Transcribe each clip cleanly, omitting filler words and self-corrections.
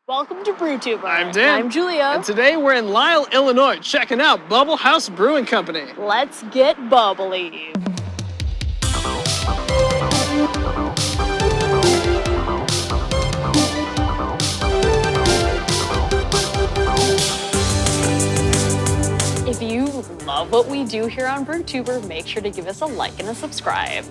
Welcome to Brewtubr. I'm Dan. I'm Julia. And today we're in Lisle, Illinois, checking out BubbleHouse Brewing Company. Let's get bubbly. If you love what we do here on Brewtubr, make sure to give us a like and a subscribe.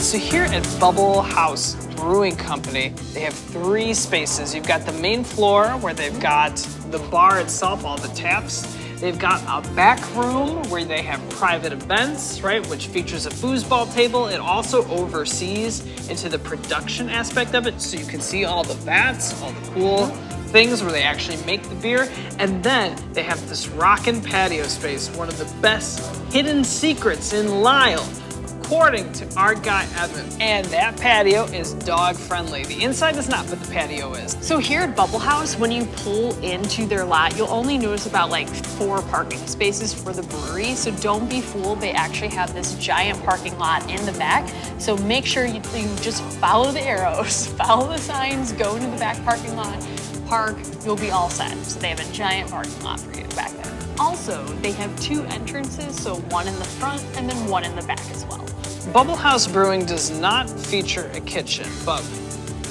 So here at BubbleHouse Brewing Company, they have 3 spaces. You've got the main floor where they've got the bar itself, all the taps. They've got a back room where they have private events, right, which features a foosball table. It also oversees into the production aspect of it, so you can see all the vats, all the cool things where they actually make the beer. And then they have this rockin' patio space, one of the best hidden secrets in Lisle, according to our guy Evan. And that patio is dog friendly. The inside is not, but the patio is. So here at BubbleHouse, when you pull into their lot, you'll only notice about like 4 parking spaces for the brewery. So don't be fooled, they actually have this giant parking lot in the back. So make sure you just follow the arrows, follow the signs, go into the back parking lot, park, you'll be all set. So they have a giant parking lot for you back there. Also, they have 2 entrances, so one in the front and then one in the back as well. BubbleHouse Brewing does not feature a kitchen, but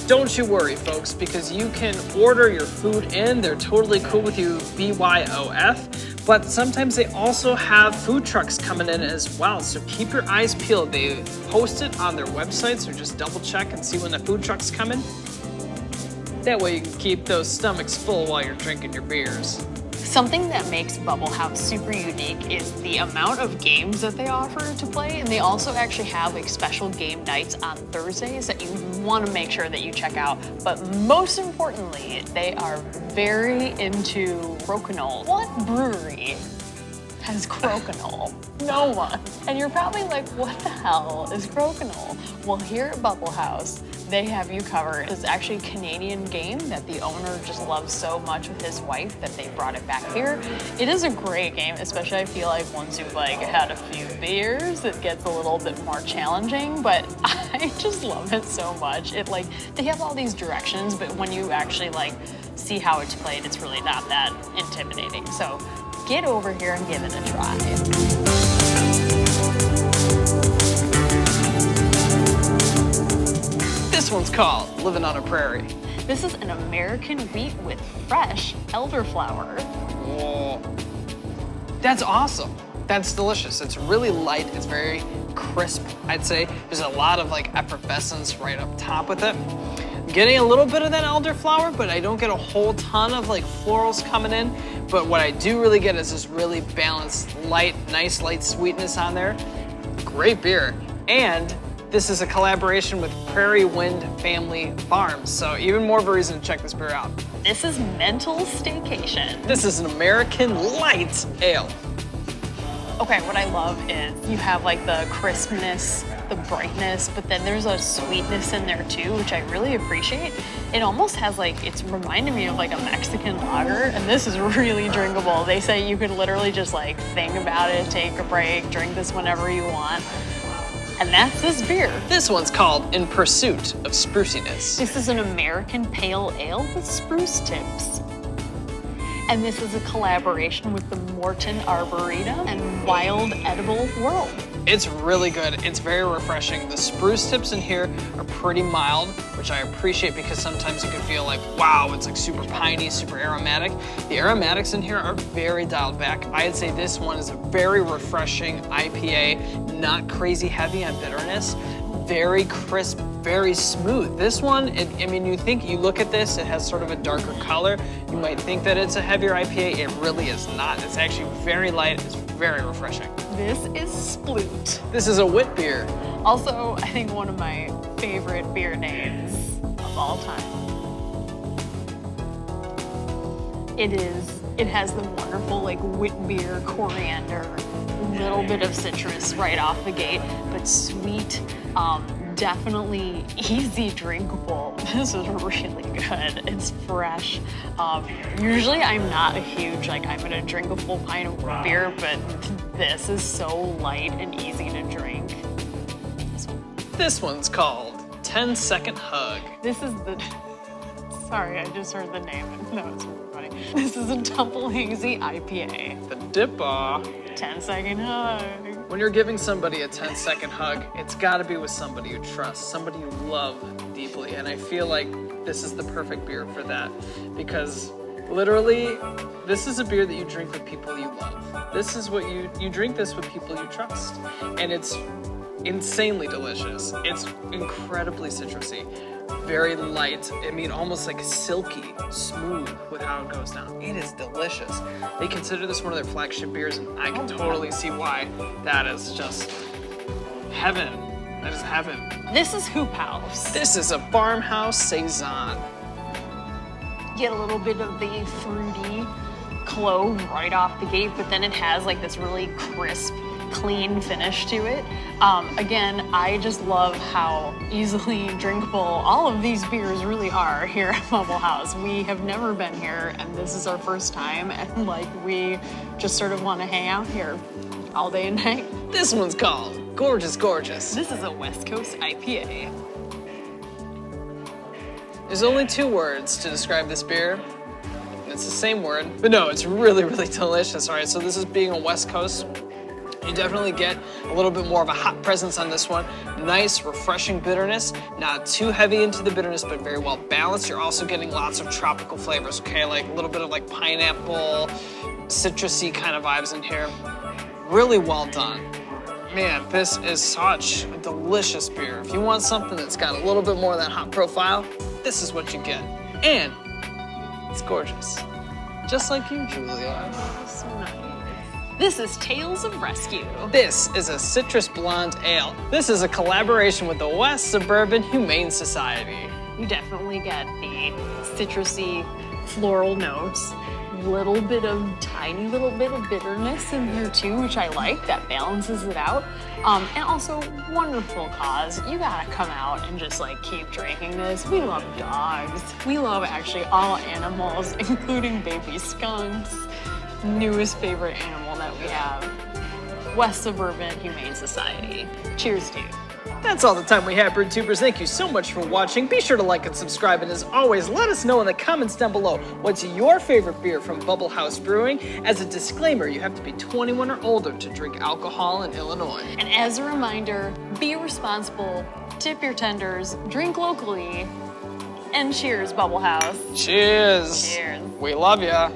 don't you worry, folks, because you can order your food in. They're totally cool with you, BYOF, but sometimes they also have food trucks coming in as well, so keep your eyes peeled. They post it on their website, so just double check and see when the food trucks come in. That way you can keep those stomachs full while you're drinking your beers. Something that makes BubbleHouse super unique is the amount of games that they offer to play, and they also actually have like special game nights on Thursdays that you want to make sure that you check out. But most importantly, they are very into Crokinole. What brewery has Crokinole? No one. And you're probably like, what the hell is Crokinole? Well, here at BubbleHouse, they have you covered. It's actually a Canadian game that the owner just loves so much with his wife that they brought it back here. It is a great game, especially I feel like once you've like had a few beers, it gets a little bit more challenging, but I just love it so much. It like, they have all these directions, but when you actually like see how it's played, it's really not that intimidating. So get over here and give it a try. This one's called Livin on a Prairie. This is an American wheat with fresh elderflower. Whoa. That's awesome. That's delicious. It's really light. It's very crisp, I'd say. There's a lot of like effervescence right up top with it. I'm getting a little bit of that elderflower, but I don't get a whole ton of like florals coming in. But what I do really get is this really balanced, light, nice light sweetness on there. Great beer. And this is a collaboration with Prairie Wind Family Farms, so even more of a reason to check this beer out. This is Mental Staycation. This is an American light ale. Okay, what I love is you have like the crispness, the brightness, but then there's a sweetness in there too, which I really appreciate. It almost has like, it's reminding me of like a Mexican lager, and this is really drinkable. They say you could literally just like think about it, take a break, drink this whenever you want. And that's this beer. This one's called In Pursuit of Spruciness. This is an American pale ale with spruce tips. And this is a collaboration with the Morton Arboretum and Wild Edible World. It's really good. It's very refreshing. The spruce tips in here are pretty mild, which I appreciate because sometimes you can feel like, wow, it's like super piney, super aromatic. The aromatics in here are very dialed back. I'd say this one is a very refreshing IPA, not crazy heavy on bitterness, very crisp, very smooth. This one, I mean, you look at this, it has sort of a darker color. You might think that it's a heavier IPA. It really is not. It's actually very light. It's very refreshing. This is Sploot. This is a wit beer. Also, I think one of my favorite beer names of all time. It has the wonderful like wit beer, coriander, little bit of citrus right off the gate, but sweet, definitely easy drinkable. This is really good. It's fresh. Usually I'm not a huge, like, I'm gonna drink a full pint of beer, but this is so light and easy to drink. This one's called 10-Second Hug. This is the, sorry, I just heard the name. No, it's really funny. This is a double hazy IPA. The Dipper. 10-second hug. When you're giving somebody a 10-second hug, it's gotta be with somebody you trust, somebody you love deeply. And I feel like this is the perfect beer for that, because literally, this is a beer that you drink with people you love. This is what you drink this with people you trust. And it's insanely delicious. It's incredibly citrusy, very light. I mean, almost like silky, smooth with how it goes down. It is delicious. They consider this one of their flagship beers, and I can totally see why. That is just heaven. That is heaven. This is Hoop House. This is a farmhouse saison. Get a little bit of the fruity clove right off the gate, but then it has like this really crisp, clean finish to it. Again, I just love how easily drinkable all of these beers really are here at BubbleHouse. We have never been here, and this is our first time, and like we just sort of want to hang out here all day and night. This one's called Gorges Gorgeous. This is a West Coast IPA. There's only 2 words to describe this beer. It's the same word, but no, it's really, really delicious. All right, so this is being a West Coast. You definitely get a little bit more of a hot presence on this one. Nice, refreshing bitterness. Not too heavy into the bitterness, but very well balanced. You're also getting lots of tropical flavors, okay? Like a little bit of like pineapple, citrusy kind of vibes in here. Really well done. Man, this is such a delicious beer. If you want something that's got a little bit more of that hot profile, this is what you get. And it's gorgeous. Just like you, Julia. So nice. This is Tales of Rescue. This is a citrus blonde ale. This is a collaboration with the West Suburban Humane Society. You definitely get the citrusy floral notes. Tiny little bit of bitterness in here too, which I like. That balances it out. And also, wonderful cause. You gotta come out and just like keep drinking this. We love dogs. We love actually all animals, including baby skunks. Newest favorite animal that we have. West Suburban Humane Society. Cheers to you. That's all the time we have, Brewtubers. Thank you so much for watching. Be sure to like and subscribe, and as always, let us know in the comments down below what's your favorite beer from BubbleHouse Brewing. As a disclaimer, you have to be 21 or older to drink alcohol in Illinois. And as a reminder, be responsible, tip your tenders, drink locally, and cheers, BubbleHouse. Cheers. Cheers. We love ya.